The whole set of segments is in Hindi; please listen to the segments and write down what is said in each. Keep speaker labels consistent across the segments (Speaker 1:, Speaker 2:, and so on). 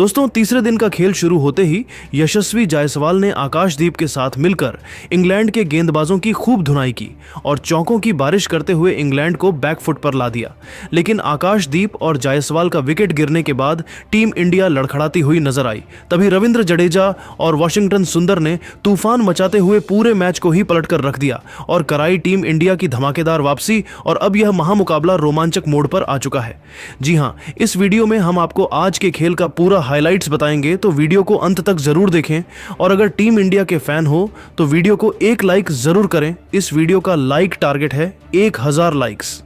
Speaker 1: दोस्तों, तीसरे दिन का खेल शुरू होते ही यशस्वी जायसवाल ने आकाशदीप के साथ मिलकर इंग्लैंड के गेंदबाजों की खूब धुनाई की और चौकों की बारिश करते हुए इंग्लैंड को बैकफुट पर ला दिया। लेकिन आकाशदीप और जायसवाल का विकेट गिरने के बाद टीम इंडिया लड़खड़ाती हुई नजर आई। तभी रविंद्र जडेजा और वाशिंगटन सुंदर ने तूफान मचाते हुए पूरे मैच को ही पलटकर रख दिया और कराई टीम इंडिया की धमाकेदार वापसी। और अब यह महामुकाबला रोमांचक मोड़ पर आ चुका है। जी हां, इस वीडियो में हम आपको आज के खेल का पूरा हाइलाइट्स बताएंगे, तो वीडियो को अंत तक जरूर देखें। और अगर टीम इंडिया के फैन हो तो वीडियो को एक लाइक जरूर करें। इस वीडियो का लाइक टारगेट है 1000 लाइक्स।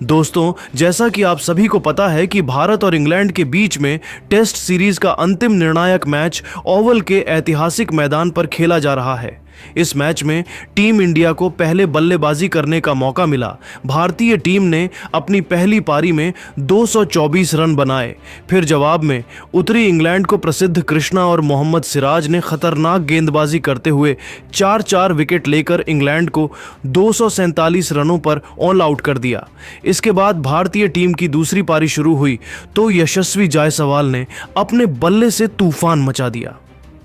Speaker 1: दोस्तों, जैसा कि आप सभी को पता है कि भारत और इंग्लैंड के बीच में टेस्ट सीरीज का अंतिम निर्णायक मैच ओवल के ऐतिहासिक मैदान पर खेला जा रहा है। इस मैच में टीम इंडिया को पहले बल्लेबाजी करने का मौका मिला। भारतीय टीम ने अपनी पहली पारी में 224 रन बनाए। फिर जवाब में उतरी इंग्लैंड को प्रसिद्ध कृष्णा और मोहम्मद सिराज ने खतरनाक गेंदबाजी करते हुए 4-4 विकेट लेकर इंग्लैंड को 247 रनों पर ऑल आउट कर दिया। इसके बाद भारतीय टीम की दूसरी पारी शुरू हुई तो यशस्वी जायसवाल ने अपने बल्ले से तूफान मचा दिया।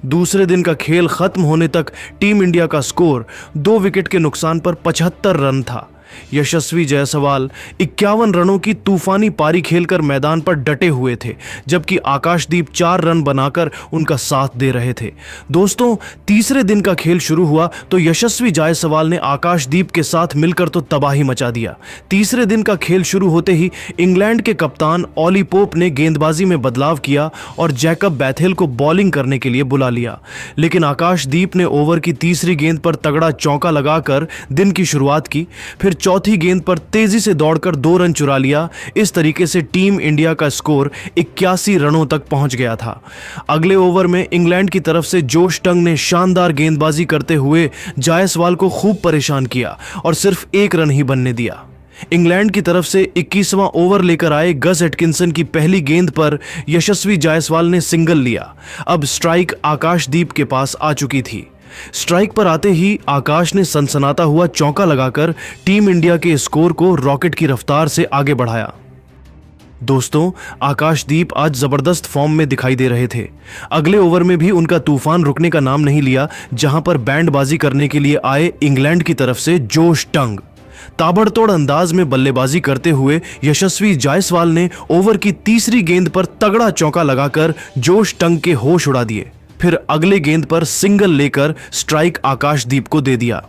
Speaker 1: दूसरे दिन का खेल खत्म होने तक टीम इंडिया का स्कोर 2 विकेट के नुकसान पर 75 रन था। यशस्वी जायसवाल 51 रनों की तूफानी पारी खेलकर मैदान पर डटे हुए थे, जबकि आकाशदीप 4 रन बनाकर उनका साथ दे रहे थे। दोस्तों, तीसरे दिन का खेल शुरू हुआ तो यशस्वी जायसवाल ने आकाशदीप के साथ मिलकर तो तबाही मचा दिया। तीसरे दिन का खेल शुरू होते ही इंग्लैंड के कप्तान ऑली पोप ने गेंदबाजी में बदलाव किया और जैकब बैथेल को बॉलिंग करने के लिए बुला लिया। लेकिन आकाशदीप ने ओवर की तीसरी गेंद पर तगड़ा चौका लगाकर दिन की शुरुआत की। फिर चौथी गेंद पर तेजी से दौड़कर 2 रन चुरा लिया। इस तरीके से टीम इंडिया का स्कोर 81 रनों तक पहुंच गया था। अगले ओवर में इंग्लैंड की तरफ से जोश टंग ने शानदार गेंदबाजी करते हुए जायसवाल को खूब परेशान किया और सिर्फ 1 रन ही बनने दिया। इंग्लैंड की तरफ से 21वां ओवर लेकर आए गस एटकिंसन की पहली गेंद पर यशस्वी जायसवाल ने सिंगल लिया। अब स्ट्राइक आकाशदीप के पास आ चुकी थी। स्ट्राइक पर आते ही आकाश ने सनसनाता हुआ चौका लगाकर टीम इंडिया के स्कोर को रॉकेट की रफ्तार से आगे बढ़ाया। दोस्तों, आकाशदीप आज जबरदस्त फॉर्म में दिखाई दे रहे थे। अगले ओवर में भी उनका तूफान रुकने का नाम नहीं लिया, जहां पर बैंडबाजी करने के लिए आए इंग्लैंड की तरफ से जोश टंग। ताबड़तोड़ अंदाज में बल्लेबाजी करते हुए यशस्वी जायसवाल ने ओवर की तीसरी गेंद पर तगड़ा चौका लगाकर जोश टंग के होश उड़ा दिए। फिर अगले गेंद पर सिंगल लेकर स्ट्राइक आकाशदीप को दे दिया।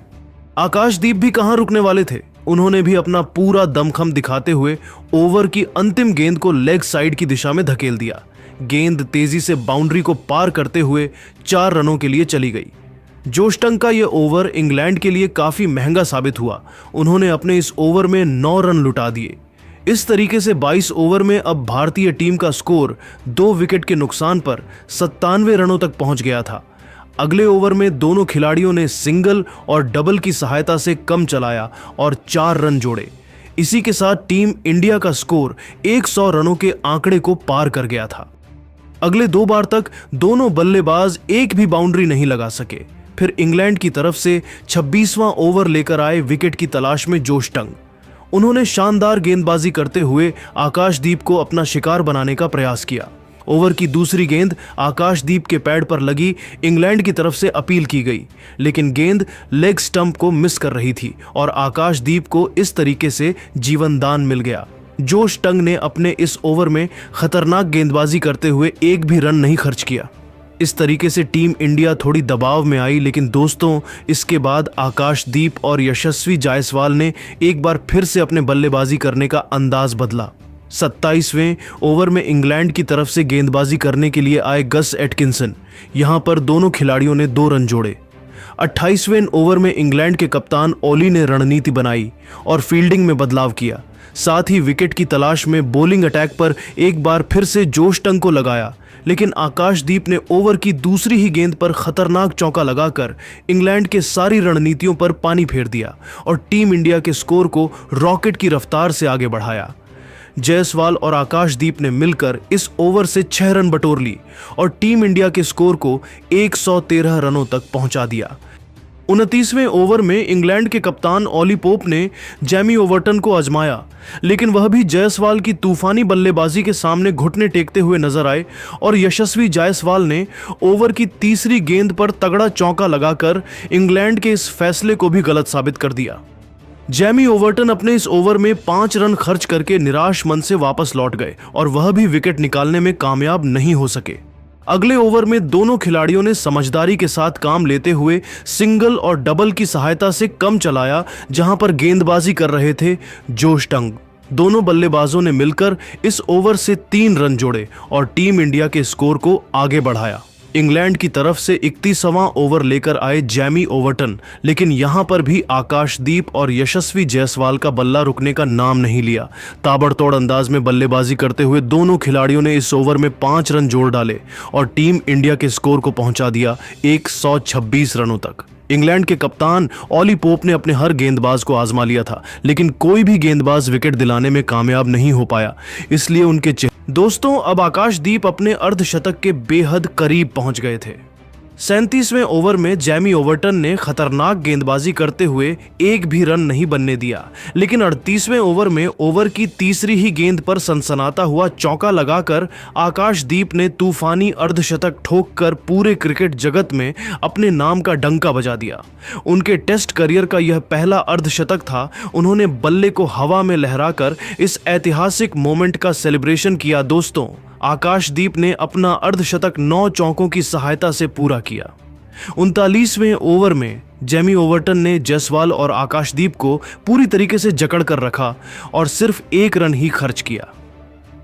Speaker 1: आकाशदीप भी कहां रुकने वाले थे। उन्होंने भी अपना पूरा दमखम दिखाते हुए ओवर की अंतिम गेंद को लेग साइड की दिशा में धकेल दिया। गेंद तेजी से बाउंड्री को पार करते हुए 4 रनों के लिए चली गई। जोश टंग का यह ओवर इंग्लैंड के लिए काफी महंगा साबित हुआ। उन्होंने अपने इस ओवर में 9 रन लुटा दिए। इस तरीके से 22 ओवर में अब भारतीय टीम का स्कोर 2 विकेट के नुकसान पर 97 रनों तक पहुंच गया था। अगले ओवर में दोनों खिलाड़ियों ने सिंगल और डबल की सहायता से कम चलाया और 4 रन जोड़े। इसी के साथ टीम इंडिया का स्कोर 100 रनों के आंकड़े को पार कर गया था। अगले 2 बार तक दोनों बल्लेबाज एक भी बाउंड्री नहीं लगा सके। फिर इंग्लैंड की तरफ से 26वां ओवर लेकर आए विकेट की तलाश में जोश टंग। उन्होंने शानदार गेंदबाजी करते हुए आकाशदीप को अपना शिकार बनाने का प्रयास किया। ओवर की दूसरी गेंद आकाशदीप के पैड पर लगी। इंग्लैंड की तरफ से अपील की गई, लेकिन गेंद लेग स्टंप को मिस कर रही थी और आकाशदीप को इस तरीके से जीवनदान मिल गया। जोश टंग ने अपने इस ओवर में खतरनाक गेंदबाजी करते हुए एक भी रन नहीं खर्च किया। इस तरीके से टीम इंडिया थोड़ी दबाव में आई। लेकिन दोस्तों, इसके बाद आकाशदीप और यशस्वी जायसवाल ने एक बार फिर से अपने बल्लेबाजी करने का अंदाज बदला। 27वें ओवर में इंग्लैंड की तरफ से गेंदबाजी करने के लिए आए गस एटकिंसन। यहां पर दोनों खिलाड़ियों ने 2 रन जोड़े। 28वें ओवर में इंग्लैंड के कप्तान ओली ने रणनीति बनाई और फील्डिंग में बदलाव किया। साथ ही विकेट की तलाश में बॉलिंग अटैक पर एक बार फिर से जोश टंग को लगाया। लेकिन आकाशदीप ने ओवर की दूसरी ही गेंद पर खतरनाक चौका लगाकर इंग्लैंड के सारी रणनीतियों पर पानी फेर दिया और टीम इंडिया के स्कोर को रॉकेट की रफ्तार से आगे बढ़ाया। जायसवाल और आकाशदीप ने मिलकर इस ओवर से 6 रन बटोर ली और टीम इंडिया के स्कोर को 113 रनों तक पहुंचा दिया। 29वें ओवर में इंग्लैंड के कप्तान ऑली पोप ने जैमी ओवर्टन को आजमाया, लेकिन वह भी जायसवाल की तूफानी बल्लेबाजी के सामने घुटने टेकते हुए नजर आए और यशस्वी जायसवाल ने ओवर की तीसरी गेंद पर तगड़ा चौका लगाकर इंग्लैंड के इस फैसले को भी गलत साबित कर दिया। जैमी ओवर्टन अपने इस ओवर में 5 रन खर्च करके निराश मन से वापस लौट गए और वह भी विकेट निकालने में कामयाब नहीं हो सके। अगले ओवर में दोनों खिलाड़ियों ने समझदारी के साथ काम लेते हुए सिंगल और डबल की सहायता से कम चलाया, जहां पर गेंदबाजी कर रहे थे जोश टंग। दोनों बल्लेबाजों ने मिलकर इस ओवर से 3 रन जोड़े और टीम इंडिया के स्कोर को आगे बढ़ाया। इंग्लैंड की तरफ से 31वां ओवर लेकर आए जैमी ओवर्टन, लेकिन यहां पर भी आकाशदीप और यशस्वी जायसवाल का बल्ला रुकने का नाम नहीं लिया। ताबड़तोड़ अंदाज में बल्लेबाजी करते हुए दोनों खिलाड़ियों ने इस ओवर में 5 रन जोड़ डाले और टीम इंडिया के स्कोर को पहुंचा दिया 126 रनों तक। इंग्लैंड के कप्तान ऑली पोप ने अपने हर गेंदबाज को आजमा लिया था, लेकिन कोई भी गेंदबाज विकेट दिलाने में कामयाब नहीं हो पाया, इसलिए उनके दोस्तों अब आकाशदीप अपने अर्धशतक के बेहद करीब पहुंच गए थे। 37वें ओवर में जैमी ओवर्टन ने खतरनाक गेंदबाजी करते हुए एक भी रन नहीं बनने दिया, लेकिन 38वें ओवर में ओवर की तीसरी ही गेंद पर सनसनाता हुआ चौका लगाकर आकाशदीप ने तूफानी अर्धशतक ठोककर पूरे क्रिकेट जगत में अपने नाम का डंका बजा दिया। उनके टेस्ट करियर का यह पहला अर्धशतक था। उन्होंने बल्ले को हवा में लहराकर इस ऐतिहासिक मोमेंट का सेलिब्रेशन किया। दोस्तों, आकाशदीप ने अपना अर्धशतक 9 चौकों की सहायता से पूरा किया। 39वें ओवर में जैमी ओवर्टन ने जायसवाल और आकाशदीप को पूरी तरीके से जकड़ कर रखा और सिर्फ 1 रन ही खर्च किया।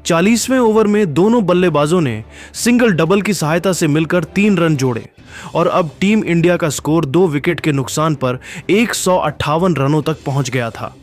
Speaker 1: 40वें ओवर में दोनों बल्लेबाजों ने सिंगल डबल की सहायता से मिलकर 3 रन जोड़े और अब टीम इंडिया का स्कोर 2 विकेट के नुकसान पर 158 रनों तक पहुंच गया था।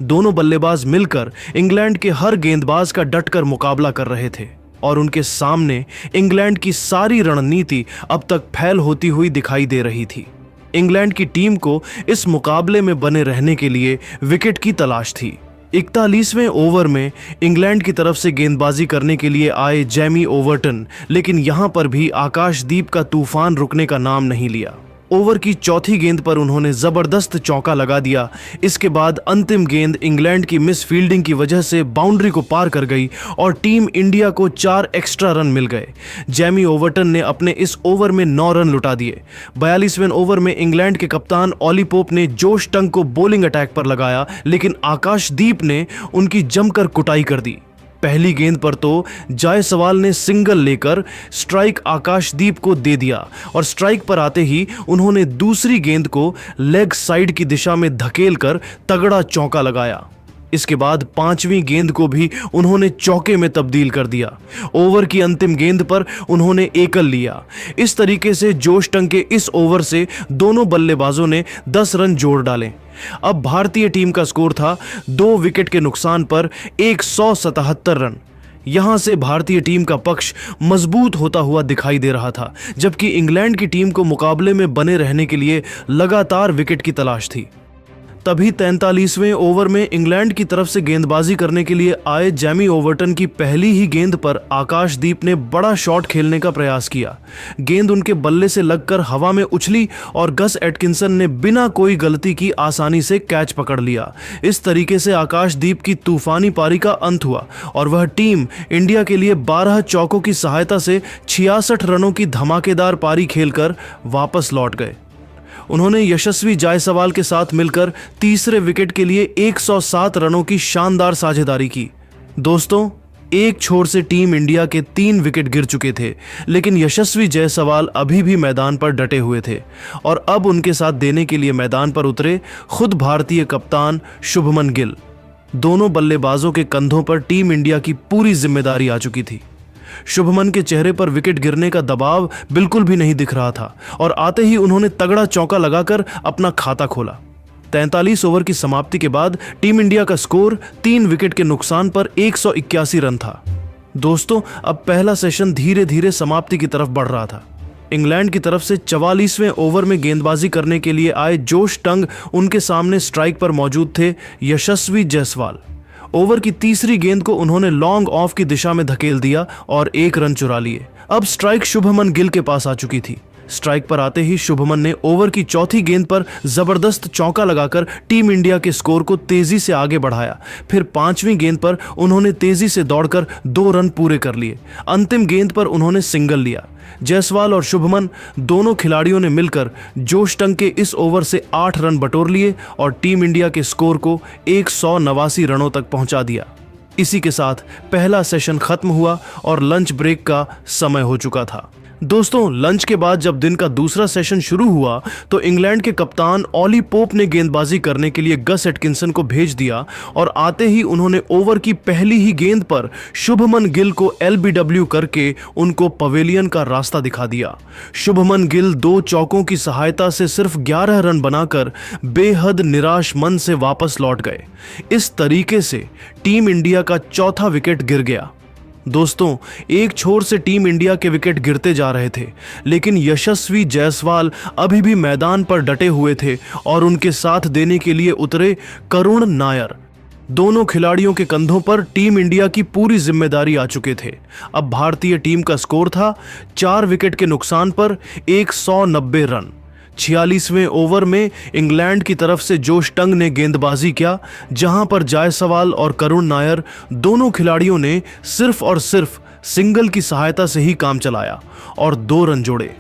Speaker 1: दोनों बल्लेबाज मिलकर इंग्लैंड के हर गेंदबाज का डटकर मुकाबला कर रहे थे और उनके सामने इंग्लैंड की सारी रणनीति अब तक फैल होती हुई दिखाई दे रही थी। इंग्लैंड की टीम को इस मुकाबले में बने रहने के लिए विकेट की तलाश थी। 41वें ओवर में इंग्लैंड की तरफ से गेंदबाजी करने के लिए आए जैमी ओवर्टन, लेकिन यहां पर भी आकाशदीप का तूफान रुकने का नाम नहीं लिया। ओवर की चौथी गेंद पर उन्होंने जबरदस्त चौका लगा दिया। इसके बाद अंतिम गेंद इंग्लैंड की मिस फील्डिंग की वजह से बाउंड्री को पार कर गई और टीम इंडिया को 4 एक्स्ट्रा रन मिल गए। जैमी ओवर्टन ने अपने इस ओवर में 9 रन लुटा दिए। 42वें ओवर में इंग्लैंड के कप्तान ऑली पोप ने जोश टंग को बॉलिंग अटैक पर लगाया, लेकिन आकाशदीप ने उनकी जमकर कुटाई कर दी। पहली गेंद पर तो जायसवाल ने सिंगल लेकर स्ट्राइक आकाशदीप को दे दिया और स्ट्राइक पर आते ही उन्होंने दूसरी गेंद को लेग साइड की दिशा में धकेलकर तगड़ा चौका लगाया। इसके बाद 5वीं गेंद को भी उन्होंने चौके में तब्दील कर दिया। ओवर की अंतिम गेंद पर उन्होंने एकल लिया। इस तरीके से जोश टंग के इस ओवर से दोनों बल्लेबाजों ने 10 रन जोड़ डाले। अब भारतीय टीम का स्कोर था 2 विकेट के नुकसान पर 177 रन। यहां से भारतीय टीम का पक्ष मजबूत होता हुआ दिखाई दे रहा था, जबकि इंग्लैंड की टीम को मुकाबले में बने रहने के लिए लगातार विकेट की तलाश थी। तभी 43वें ओवर में इंग्लैंड की तरफ से गेंदबाजी करने के लिए आए जैमी ओवर्टन की पहली ही गेंद पर आकाशदीप ने बड़ा शॉट खेलने का प्रयास किया। गेंद उनके बल्ले से लगकर हवा में उछली और गस एटकिंसन ने बिना कोई गलती की आसानी से कैच पकड़ लिया। इस तरीके से आकाशदीप की तूफानी पारी का अंत हुआ और वह टीम इंडिया के लिए 12 चौकों की सहायता से 66 रनों की धमाकेदार पारी खेलकर वापस लौट गए। उन्होंने यशस्वी जायसवाल के साथ मिलकर तीसरे विकेट के लिए 107 रनों की शानदार साझेदारी की। दोस्तों, एक छोर से टीम इंडिया के 3 विकेट गिर चुके थे, लेकिन यशस्वी जायसवाल अभी भी मैदान पर डटे हुए थे और अब उनके साथ देने के लिए मैदान पर उतरे खुद भारतीय कप्तान शुभमन गिल। दोनों बल्लेबाजों के कंधों पर टीम इंडिया की पूरी जिम्मेदारी आ चुकी थी। शुभमन के चेहरे पर विकेट गिरने का दबाव बिल्कुल भी नहीं दिख रहा था और आते ही उन्होंने तगड़ा चौका लगाकर अपना खाता खोला। 43 ओवर की समाप्ति के बाद टीम इंडिया का स्कोर 3 विकेट के नुकसान पर 181 रन था। दोस्तों, अब पहला सेशन धीरे धीरे समाप्ति की तरफ बढ़ रहा था। इंग्लैंड की तरफ से 44वें ओवर में गेंदबाजी करने के लिए आए जोश टंग उनके सामने स्ट्राइक पर मौजूद थे यशस्वी जायसवाल। ओवर की तीसरी गेंद को उन्होंने लॉन्ग ऑफ की दिशा में धकेल दिया और 1 रन चुरा लिए। अब स्ट्राइक शुभमन गिल के पास आ चुकी थी, स्ट्राइक पर आते ही शुभमन ने ओवर की चौथी गेंद पर जबरदस्त चौका लगाकर टीम इंडिया के स्कोर को तेजी से आगे बढ़ाया। फिर पांचवीं गेंद पर उन्होंने तेजी से दौड़कर 2 रन पूरे कर लिए। अंतिम गेंद पर उन्होंने सिंगल लिया। जायसवाल और शुभमन दोनों खिलाड़ियों ने मिलकर जोश टंग के इस ओवर से 8 रन बटोर लिए और टीम इंडिया के स्कोर को 189 रनों तक पहुंचा दिया। इसी के साथ पहला सेशन खत्म हुआ और लंच ब्रेक का समय हो चुका था। दोस्तों, लंच के बाद जब दिन का दूसरा सेशन शुरू हुआ तो इंग्लैंड के कप्तान ऑली पोप ने गेंदबाजी करने के लिए गस एटकिंसन को भेज दिया और आते ही उन्होंने ओवर की पहली ही गेंद पर शुभमन गिल को एलबीडब्ल्यू करके उनको पवेलियन का रास्ता दिखा दिया। शुभमन गिल 2 चौकों की सहायता से सिर्फ 11 रन बनाकर बेहद निराश मन से वापस लौट गए। इस तरीके से टीम इंडिया का चौथा विकेट गिर गया। दोस्तों, एक छोर से टीम इंडिया के विकेट गिरते जा रहे थे, लेकिन यशस्वी जायसवाल अभी भी मैदान पर डटे हुए थे और उनके साथ देने के लिए उतरे करुण नायर। दोनों खिलाड़ियों के कंधों पर टीम इंडिया की पूरी जिम्मेदारी आ चुके थे। अब भारतीय टीम का स्कोर था 4 विकेट के नुकसान पर 190 रन। 46वें ओवर में इंग्लैंड की तरफ से जोश टंग ने गेंदबाजी किया, जहां पर जायसवाल और करुण नायर दोनों खिलाड़ियों ने सिर्फ और सिर्फ सिंगल की सहायता से ही काम चलाया और 2 रन जोड़े।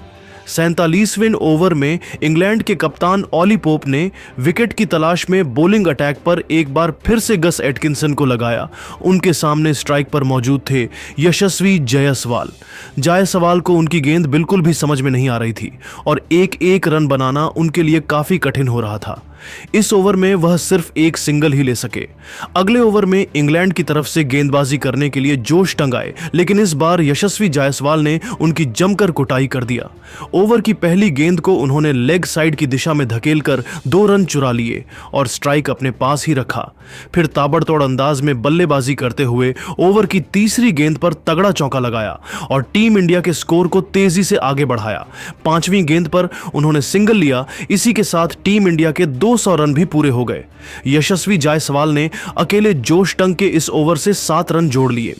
Speaker 1: 47वें ओवर में इंग्लैंड के कप्तान ऑली पोप ने विकेट की तलाश में बॉलिंग अटैक पर एक बार फिर से गस एटकिंसन को लगाया। उनके सामने स्ट्राइक पर मौजूद थे यशस्वी जायसवाल। जायसवाल को उनकी गेंद बिल्कुल भी समझ में नहीं आ रही थी और एक रन बनाना उनके लिए काफी कठिन हो रहा था। इस ओवर में वह सिर्फ एक सिंगल ही ले सके। अगले ओवर में इंग्लैंड की तरफ से गेंदबाजी करने के लिए जोश टंग आए, लेकिन इस बार यशस्वी जायसवाल ने उनकी जमकर कुटाई कर दिया। ओवर की पहली गेंद को उन्होंने लेग साइड की दिशा में धकेलकर 2 रन चुरा लिए और स्ट्राइक अपने पास ही रखा। फिर ताबड़तोड़ अंदाज में बल्लेबाजी करते हुए ओवर की तीसरी गेंद पर तगड़ा चौका लगाया और टीम इंडिया के स्कोर को तेजी से आगे बढ़ाया। 5वीं गेंद पर उन्होंने सिंगल लिया। इसी के साथ टीम इंडिया के 200 रन भी पूरे हो गए। यशस्वी जायसवाल ने अकेले जोश टंग के इस ओवर से 7 रन जोड़ लिए।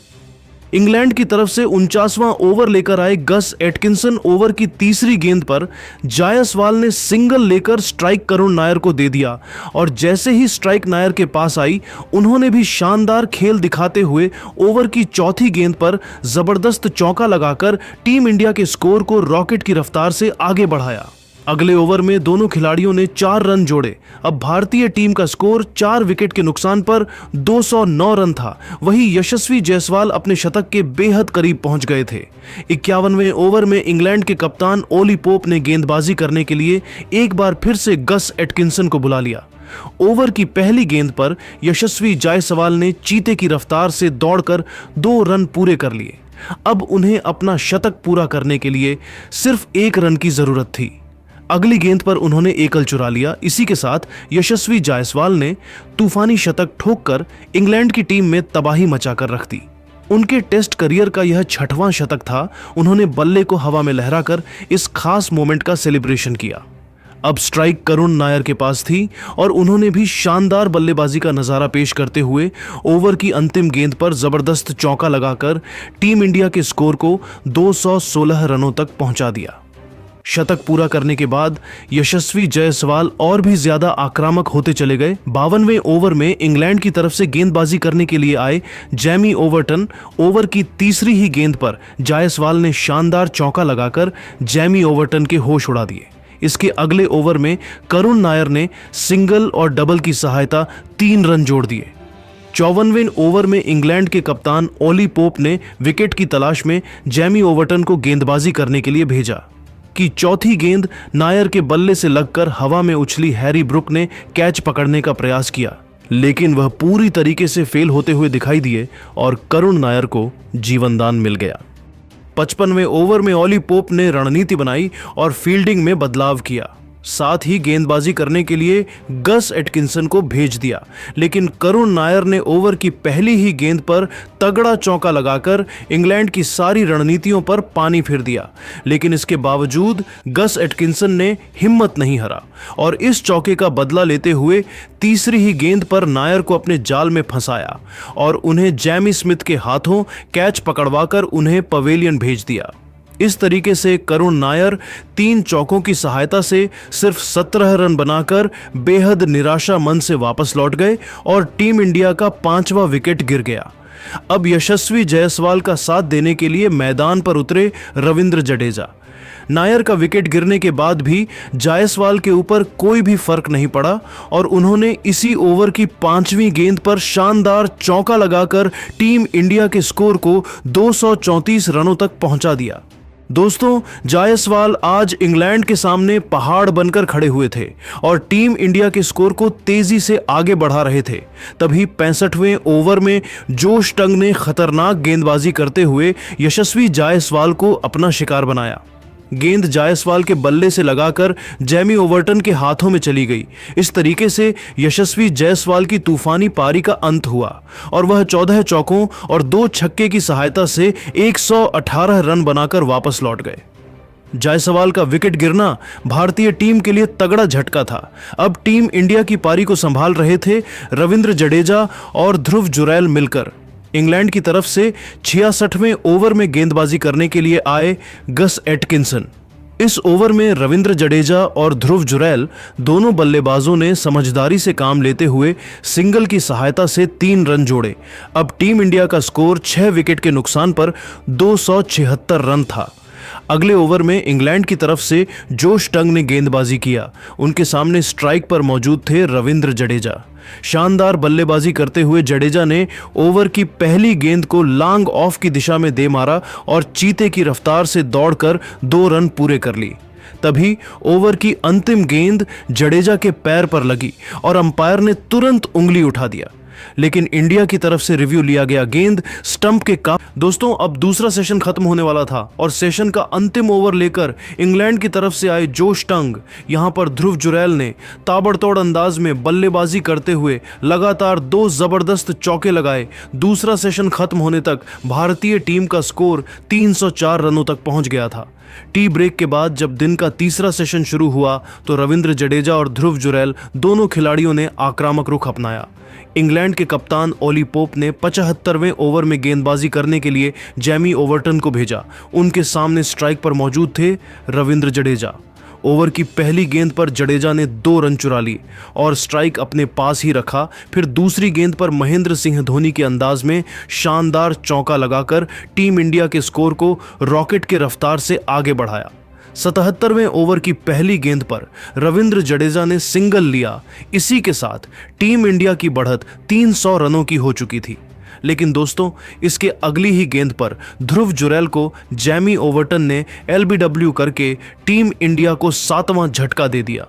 Speaker 1: इंग्लैंड की तरफ से 49वां ओवर लेकर आए गस एटकिंसन ओवर की तीसरी गेंद पर जायसवाल ने सिंगल लेकर स्ट्राइक करुण नायर को दे दिया और जैसे ही स्ट्राइक नायर के पास आई, उन्होंने भी शानदार खेल दिखाते हुए ओवर की चौथी गेंद पर जबरदस्त चौका लगाकर टीम इंडिया के स्कोर को रॉकेट की रफ्तार से आगे बढ़ाया। अगले ओवर में दोनों खिलाड़ियों ने 4 रन जोड़े। अब भारतीय टीम का स्कोर 4 विकेट के नुकसान पर 209 रन था। वहीं यशस्वी जायसवाल अपने शतक के बेहद करीब पहुंच गए थे। 51वें ओवर में इंग्लैंड के कप्तान ओली पोप ने गेंदबाजी करने के लिए एक बार फिर से गस एटकिंसन को बुला लिया। ओवर की पहली गेंद पर यशस्वी जायसवाल ने चीते की रफ्तार से दौड़कर 2 रन पूरे कर लिए। अब उन्हें अपना शतक पूरा करने के लिए सिर्फ 1 रन की जरूरत थी। अगली गेंद पर उन्होंने एकल चुरा लिया। इसी के साथ यशस्वी जायसवाल ने तूफानी शतक ठोककर इंग्लैंड की टीम में तबाही मचाकर रख दी। उनके टेस्ट करियर का यह 6वां शतक था। उन्होंने बल्ले को हवा में लहराकर इस खास मोमेंट का सेलिब्रेशन किया। अब स्ट्राइक करुण नायर के पास थी और उन्होंने भी शानदार बल्लेबाजी का नजारा पेश करते हुए ओवर की अंतिम गेंद पर जबरदस्त चौका लगाकर टीम इंडिया के स्कोर को 216 रनों तक पहुंचा दिया। शतक पूरा करने के बाद यशस्वी जायसवाल और भी ज्यादा आक्रामक होते चले गए। 52वें ओवर में इंग्लैंड की तरफ से गेंदबाजी करने के लिए आए जैमी ओवर्टन ओवर की तीसरी ही गेंद पर जायसवाल ने शानदार चौका लगाकर जैमी ओवर्टन के होश उड़ा दिए। इसके अगले ओवर में करुण नायर ने सिंगल और डबल की सहायता 3 रन जोड़ दिए। 54वें ओवर में इंग्लैंड के कप्तान ओली पोप ने विकेट की तलाश में जैमी ओवर्टन को गेंदबाजी करने के लिए भेजा कि चौथी गेंद नायर के बल्ले से लगकर हवा में उछली हैरी ब्रुक ने कैच पकड़ने का प्रयास किया, लेकिन वह पूरी तरीके से फेल होते हुए दिखाई दिए और करुण नायर को जीवनदान मिल गया। 55वें ओवर में ओली पोप ने रणनीति बनाई और फील्डिंग में बदलाव किया। साथ ही गेंदबाजी करने के लिए गस एटकिंसन को भेज दिया, लेकिन करुण नायर ने ओवर की पहली ही गेंद पर तगड़ा चौका लगाकर इंग्लैंड की सारी रणनीतियों पर पानी फेर दिया। लेकिन इसके बावजूद गस एटकिंसन ने हिम्मत नहीं हारा और इस चौके का बदला लेते हुए तीसरी ही गेंद पर नायर को अपने जाल में फंसाया और उन्हें जैमी स्मिथ के हाथों कैच पकड़वाकर उन्हें पवेलियन भेज दिया। इस तरीके से करुण नायर 3 चौकों की सहायता से सिर्फ 17 रन बनाकर बेहद निराशा मन से वापस लौट गए और टीम इंडिया का 5वां विकेट गिर गया। अब यशस्वी जायसवाल का साथ देने के लिए मैदान पर उतरे रविंद्र जडेजा। नायर का विकेट गिरने के बाद भी जायसवाल के ऊपर कोई भी फर्क नहीं पड़ा और उन्होंने इसी ओवर की 5वीं गेंद पर शानदार चौका लगाकर टीम इंडिया के स्कोर को 234 रनों तक पहुंचा दिया। दोस्तों, जायसवाल आज इंग्लैंड के सामने पहाड़ बनकर खड़े हुए थे और टीम इंडिया के स्कोर को तेजी से आगे बढ़ा रहे थे। तभी 65वें ओवर में जोश टंग ने खतरनाक गेंदबाजी करते हुए यशस्वी जायसवाल को अपना शिकार बनाया। गेंद जायसवाल के बल्ले से लगाकर जैमी ओवर्टन के हाथों में चली गई। इस तरीके से यशस्वी जायसवाल की तूफानी पारी का अंत हुआ और वह 14 चौकों और 2 छक्के की सहायता से 118 रन बनाकर वापस लौट गए। जायसवाल का विकेट गिरना भारतीय टीम के लिए तगड़ा झटका था। अब टीम इंडिया की पारी को संभाल रहे थे रविंद्र जडेजा और ध्रुव जुरैल मिलकर। इंग्लैंड की तरफ से 66वें ओवर में गेंदबाजी करने के लिए आए गस एटकिंसन। इस ओवर में रविंद्र जडेजा और ध्रुव जुरैल दोनों बल्लेबाजों ने समझदारी से काम लेते हुए सिंगल की सहायता से 3 रन जोड़े। अब टीम इंडिया का स्कोर 6 विकेट के नुकसान पर 276 रन था। अगले ओवर में इंग्लैंड की तरफ से जोश टंग ने गेंदबाजी किया। उनके सामने स्ट्राइक पर मौजूद थे रविंद्र जडेजा। शानदार बल्लेबाजी करते हुए जडेजा ने ओवर की पहली गेंद को लॉन्ग ऑफ की दिशा में दे मारा और चीते की रफ्तार से दौड़कर 2 रन पूरे कर ली। तभी ओवर की अंतिम गेंद जडेजा के पैर पर लगी और अंपायर ने तुरंत उंगली उठा दिया, लेकिन इंडिया की तरफ से रिव्यू लिया गया गेंद स्टंप के काफी। दोस्तों, अब दूसरा सेशन खत्म होने वाला था और सेशन का अंतिम ओवर लेकर इंग्लैंड की तरफ से आए जोश टंग। यहां पर ध्रुव जुरैल ने ताबड़तोड़ अंदाज में बल्लेबाजी करते हुए लगातार 2 जबरदस्त चौके लगाए। दूसरा सेशन खत्म होने तक भारतीय टीम का स्कोर 304 रनों तक पहुंच गया था। टी ब्रेक के बाद जब दिन का तीसरा सेशन शुरू हुआ तो रविंद्र जडेजा और ध्रुव जुरैल दोनों खिलाड़ियों ने आक्रामक रुख अपनाया। इंग्लैंड के कप्तान ओली पोप ने 75वें ओवर में गेंदबाजी करने के लिए जैमी ओवर्टन को भेजा। उनके सामने स्ट्राइक पर मौजूद थे रविंद्र जडेजा। ओवर की पहली गेंद पर जडेजा ने 2 रन चुरा ली और स्ट्राइक अपने पास ही रखा। फिर दूसरी गेंद पर महेंद्र सिंह धोनी के अंदाज में शानदार चौका लगाकर टीम इंडिया के स्कोर को रॉकेट के रफ्तार से आगे बढ़ाया। 77वें ओवर की पहली गेंद पर रविंद्र जडेजा ने सिंगल लिया। इसी के साथ टीम इंडिया की बढ़त 300 रनों की हो चुकी थी। लेकिन दोस्तों, इसके अगली ही गेंद पर ध्रुव जुरैल को जैमी ओवर्टन ने LBW करके टीम इंडिया को 7वां झटका दे दिया।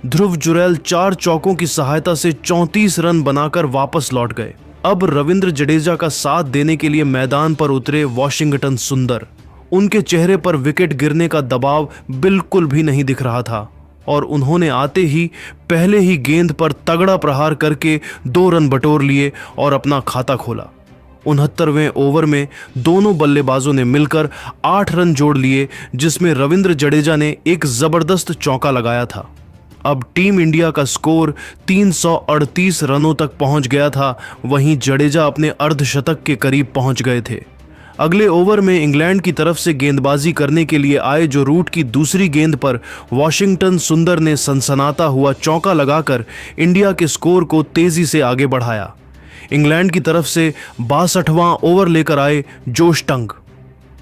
Speaker 1: ध्रुव जुरैल 4 चौकों की सहायता से 34 रन बनाकर वापस लौट गए। अब रविंद्र जडेजा का साथ देने के लिए मैदान पर उतरे वॉशिंगटन सुंदर। उनके चेहरे पर विकेट गिरने का दबाव बिल्कुल भी नहीं दिख रहा था और उन्होंने आते ही पहले ही गेंद पर तगड़ा प्रहार करके 2 रन बटोर लिए और अपना खाता खोला। 69वें ओवर में दोनों बल्लेबाजों ने मिलकर 8 रन जोड़ लिए, जिसमें रविंद्र जडेजा ने एक जबरदस्त चौका लगाया था। अब टीम इंडिया का स्कोर 338 रनों तक पहुंच गया था। वहीं जडेजा अपने अर्धशतक के करीब पहुंच गए थे। अगले ओवर में इंग्लैंड की तरफ से गेंदबाजी करने के लिए आए जो रूट की दूसरी गेंद पर वॉशिंगटन सुंदर ने सनसनाता हुआ चौका लगाकर इंडिया के स्कोर को तेजी से आगे बढ़ाया। इंग्लैंड की तरफ से 62वां ओवर लेकर आए जोश टंग।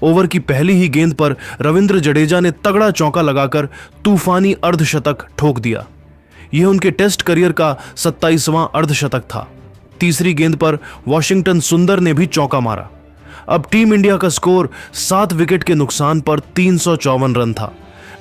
Speaker 1: ओवर की पहली ही गेंद पर रविंद्र जडेजा ने तगड़ा चौका लगाकर तूफानी अर्धशतक ठोक दिया। यह उनके टेस्ट करियर का 27वां अर्धशतक था। तीसरी गेंद पर वॉशिंगटन सुंदर ने भी चौका मारा। अब टीम इंडिया का स्कोर 7 विकेट के नुकसान पर 354 रन था।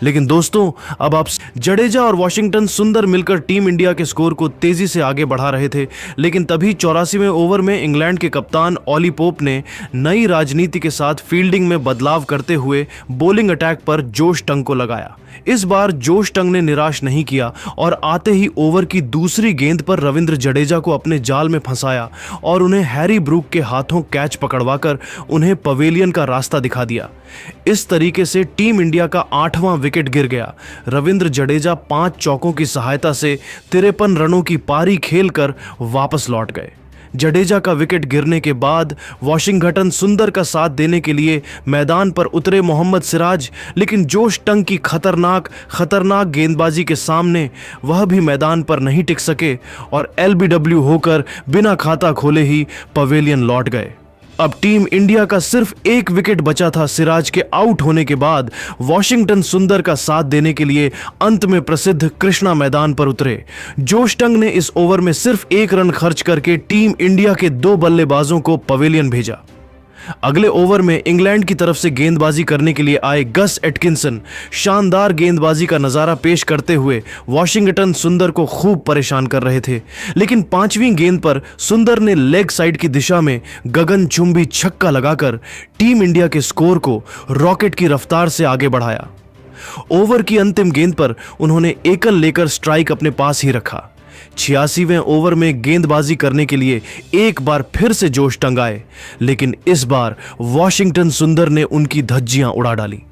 Speaker 1: लेकिन दोस्तों, अब आप जडेजा और वॉशिंगटन सुंदर मिलकर टीम इंडिया के स्कोर को तेजी से आगे बढ़ा रहे थे। लेकिन तभी 84वें ओवर में इंग्लैंड के कप्तान ओली पोप ने नई राजनीति के साथ फील्डिंग में बदलाव करते हुए बॉलिंग अटैक पर जोश टंग को लगाया। इस बार जोश टंग ने निराश नहीं किया और आते ही ओवर की दूसरी गेंद पर रविंद्र जडेजा को अपने जाल में फंसाया और उन्हें हैरी ब्रूक के हाथों कैच पकड़वाकर उन्हें पवेलियन का रास्ता दिखा दिया। इस तरीके से टीम इंडिया का 8वां विकेट गिर गया। रविंद्र जडेजा 5 चौकों की सहायता से 53 रनों की पारी खेलकर वापस लौट गए। जडेजा का विकेट गिरने के बाद वॉशिंगटन सुंदर का साथ देने के लिए मैदान पर उतरे मोहम्मद सिराज, लेकिन जोश टंग की खतरनाक गेंदबाजी के सामने वह भी मैदान पर नहीं टिक सके और एलबीडब्ल्यू होकर बिना खाता खोले ही पवेलियन लौट गए। अब टीम इंडिया का सिर्फ एक विकेट बचा था। सिराज के आउट होने के बाद वॉशिंगटन सुंदर का साथ देने के लिए अंत में प्रसिद्ध कृष्णा मैदान पर उतरे। जोश टंग ने इस ओवर में सिर्फ 1 रन खर्च करके टीम इंडिया के 2 बल्लेबाजों को पवेलियन भेजा। अगले ओवर में इंग्लैंड की तरफ से गेंदबाजी करने के लिए आए गस एटकिंसन शानदार गेंदबाजी का नजारा पेश करते हुए वॉशिंगटन सुंदर को खूब परेशान कर रहे थे, लेकिन 5वीं गेंद पर सुंदर ने लेग साइड की दिशा में गगनचुंबी छक्का लगाकर टीम इंडिया के स्कोर को रॉकेट की रफ्तार से आगे बढ़ाया। ओवर की अंतिम गेंद पर उन्होंने एकल लेकर स्ट्राइक अपने पास ही रखा। 86वें ओवर में गेंदबाजी करने के लिए एक बार फिर से जोश टंग आए, लेकिन इस बार वॉशिंगटन सुंदर ने उनकी धज्जियां उड़ा डाली।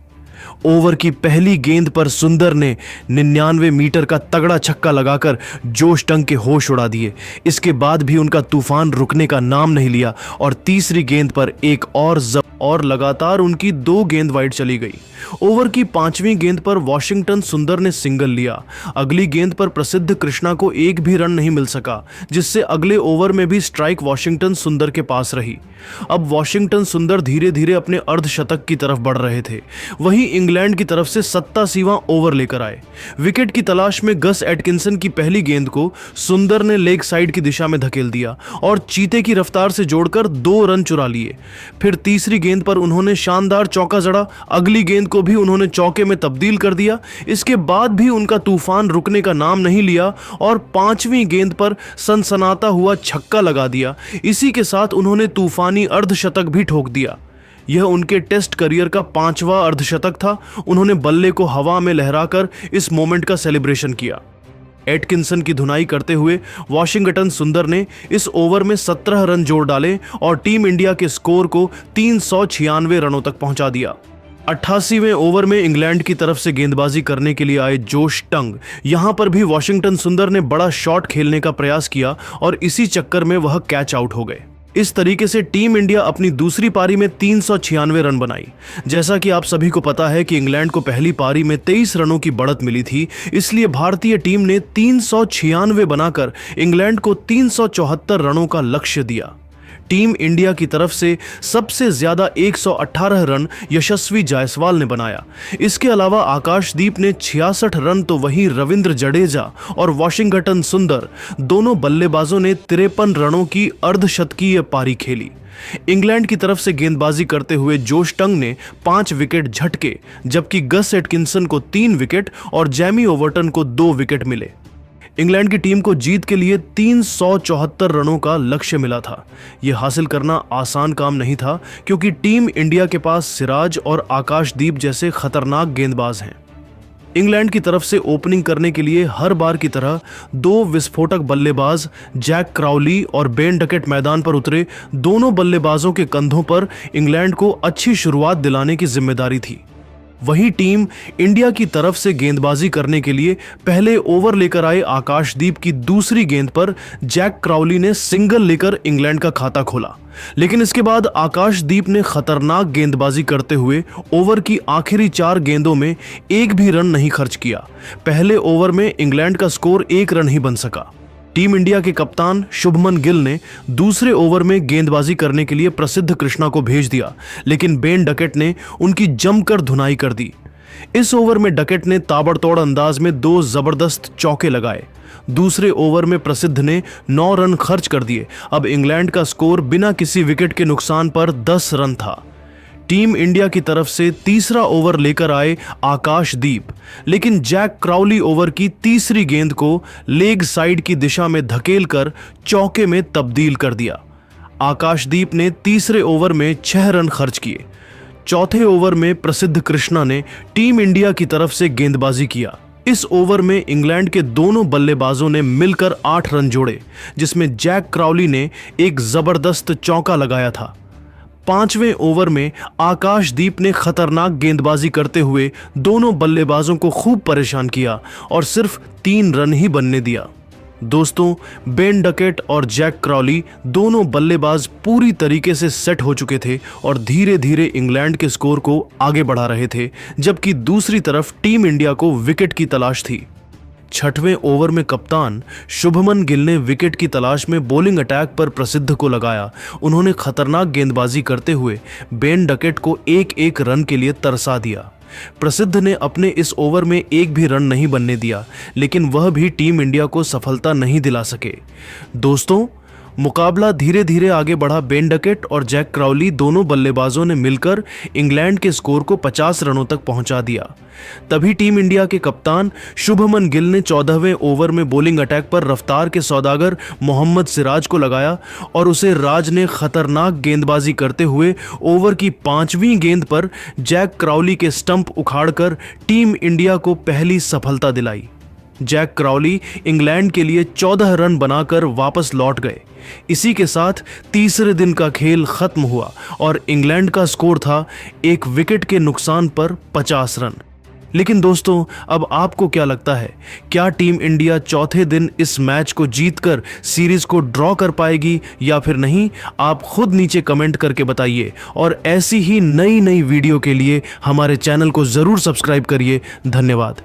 Speaker 1: ओवर की पहली गेंद पर सुंदर ने 99 मीटर का तगड़ा छक्का लगाकर जोश टंग के होश उड़ा दिए। इसके बाद भी उनका तूफान रुकने का नाम नहीं लिया और तीसरी गेंद पर एक और लगातार उनकी 2 गेंद वाइड चली गई। ओवर की 5वीं गेंद पर वॉशिंगटन सुंदर ने सिंगल लिया। अगली गेंद पर प्रसिद्ध कृष्णा को एक भी रन नहीं मिल सका, जिससे अगले ओवर में भी स्ट्राइक वॉशिंगटन सुंदर के पास रही। अब वॉशिंगटन सुंदर धीरे धीरे अपने अर्धशतक की तरफ बढ़ रहे थे। वहीं इंग्लैंड की तरफ से 87वां ओवर लेकर आए। विकेट की तलाश में गस एटकिंसन की पहली गेंद को सुंदर ने लेग साइड की दिशा में धकेल दिया और चीते की रफ्तार से जोड़कर 2 रन चुरा लिए। फिर तीसरी गेंद पर उन्होंने शानदार चौका जड़ा। अगली गेंद को भी उन्होंने चौके में तब्दील कर दिया। इसके बाद भी उनका तूफान रुकने का नाम नहीं लिया और 5वीं गेंद पर सनसनाता हुआ छक्का लगा दिया। इसी के साथ उन्होंने तूफानी अर्धशतक भी ठोक दिया। यह उनके टेस्ट करियर का 5वां अर्धशतक था। उन्होंने बल्ले को हवा में लहराकर इस मोमेंट का सेलिब्रेशन किया। एटकिंसन की धुनाई करते हुए वॉशिंगटन सुंदर ने इस ओवर में 17 रन जोड़ डाले और टीम इंडिया के स्कोर को 396 रनों तक पहुंचा दिया। 88वें ओवर में इंग्लैंड की तरफ से गेंदबाजी करने के लिए आए जोश टंग। यहां पर भी वॉशिंगटन सुंदर ने बड़ा शॉट खेलने का प्रयास किया और इसी चक्कर में वह कैच आउट हो गए। इस तरीके से टीम इंडिया अपनी दूसरी पारी में 396 रन बनाई। जैसा कि आप सभी को पता है कि इंग्लैंड को पहली पारी में 23 रनों की बढ़त मिली थी, इसलिए भारतीय टीम ने 396 बनाकर इंग्लैंड को 374 रनों का लक्ष्य दिया। टीम इंडिया की तरफ से सबसे ज्यादा 118 रन यशस्वी जायसवाल ने बनाया। इसके अलावा आकाशदीप ने 66 रन, तो वहीं रविंद्र जडेजा और वॉशिंगटन सुंदर दोनों बल्लेबाजों ने 53 रनों की अर्धशतकीय पारी खेली। इंग्लैंड की तरफ से गेंदबाजी करते हुए जोश टंग ने 5 विकेट झटके, जबकि गस एटकिंसन को 3 विकेट और जैमी ओवर्टन को 2 विकेट मिले। इंग्लैंड की टीम को जीत के लिए 374 रनों का लक्ष्य मिला था। यह हासिल करना आसान काम नहीं था, क्योंकि टीम इंडिया के पास सिराज और आकाशदीप जैसे खतरनाक गेंदबाज हैं। इंग्लैंड की तरफ से ओपनिंग करने के लिए हर बार की तरह 2 विस्फोटक बल्लेबाज जैक क्राउली और बेन डकेट मैदान पर उतरे। दोनों बल्लेबाजों के कंधों पर इंग्लैंड को अच्छी शुरुआत दिलाने की जिम्मेदारी थी। वहीं टीम इंडिया की तरफ से गेंदबाजी करने के लिए पहले ओवर लेकर आए आकाशदीप की दूसरी गेंद पर जैक क्राउली ने सिंगल लेकर इंग्लैंड का खाता खोला, लेकिन इसके बाद आकाशदीप ने खतरनाक गेंदबाजी करते हुए ओवर की आखिरी 4 गेंदों में एक भी रन नहीं खर्च किया। पहले ओवर में इंग्लैंड का स्कोर 1 रन ही बन सका। टीम इंडिया के कप्तान शुभमन गिल ने दूसरे ओवर में गेंदबाजी करने के लिए प्रसिद्ध कृष्णा को भेज दिया, लेकिन बेन डकेट ने उनकी जमकर धुनाई कर दी। इस ओवर में डकेट ने ताबड़तोड़ अंदाज में 2 जबरदस्त चौके लगाए। दूसरे ओवर में प्रसिद्ध ने 9 रन खर्च कर दिए। अब इंग्लैंड का स्कोर बिना किसी विकेट के नुकसान पर 10 रन था। टीम इंडिया की तरफ से तीसरा ओवर लेकर आए आकाशदीप, लेकिन जैक क्राउली ओवर की तीसरी गेंद को लेग साइड की दिशा में धकेलकर चौके में तब्दील कर दिया। आकाशदीप ने तीसरे ओवर में 6 रन खर्च किए। चौथे ओवर में प्रसिद्ध कृष्णा ने टीम इंडिया की तरफ से गेंदबाजी किया। इस ओवर में इंग्लैंड के दोनों बल्लेबाजों ने मिलकर 8 रन जोड़े, जिसमें जैक क्राउली ने एक जबरदस्त चौका लगाया था। 5वें ओवर में आकाशदीप ने खतरनाक गेंदबाजी करते हुए दोनों बल्लेबाजों को खूब परेशान किया और सिर्फ 3 रन ही बनने दिया। दोस्तों, बेन डकेट और जैक क्राउली दोनों बल्लेबाज पूरी तरीके से सेट हो चुके थे और धीरे धीरे इंग्लैंड के स्कोर को आगे बढ़ा रहे थे, जबकि दूसरी तरफ टीम इंडिया को विकेट की तलाश थी। छठवें ओवर में कप्तान शुभमन गिल ने विकेट की तलाश में बॉलिंग अटैक पर प्रसिद्ध को लगाया। उन्होंने खतरनाक गेंदबाजी करते हुए बेन डकेट को एक एक रन के लिए तरसा दिया। प्रसिद्ध ने अपने इस ओवर में एक भी रन नहीं बनने दिया, लेकिन वह भी टीम इंडिया को सफलता नहीं दिला सके। दोस्तों, मुकाबला धीरे धीरे आगे बढ़ा। बेन डकेट और जैक क्राउली दोनों बल्लेबाजों ने मिलकर इंग्लैंड के स्कोर को 50 रनों तक पहुंचा दिया। तभी टीम इंडिया के कप्तान शुभमन गिल ने 14वें ओवर में बॉलिंग अटैक पर रफ्तार के सौदागर मोहम्मद सिराज को लगाया और उसे राज ने खतरनाक गेंदबाजी करते हुए ओवर की 5वीं गेंद पर जैक क्राउली के स्टंप उखाड़कर टीम इंडिया को पहली सफलता दिलाई। जैक क्राउली इंग्लैंड के लिए 14 रन बनाकर वापस लौट गए। इसी के साथ तीसरे दिन का खेल खत्म हुआ और इंग्लैंड का स्कोर था 1 विकेट के नुकसान पर 50 रन। लेकिन दोस्तों, अब आपको क्या लगता है, क्या टीम इंडिया चौथे दिन इस मैच को जीतकर सीरीज को ड्रॉ कर पाएगी या फिर नहीं? आप खुद नीचे कमेंट करके बताइए और ऐसी ही नई वीडियो के लिए हमारे चैनल को जरूर सब्सक्राइब करिए। धन्यवाद।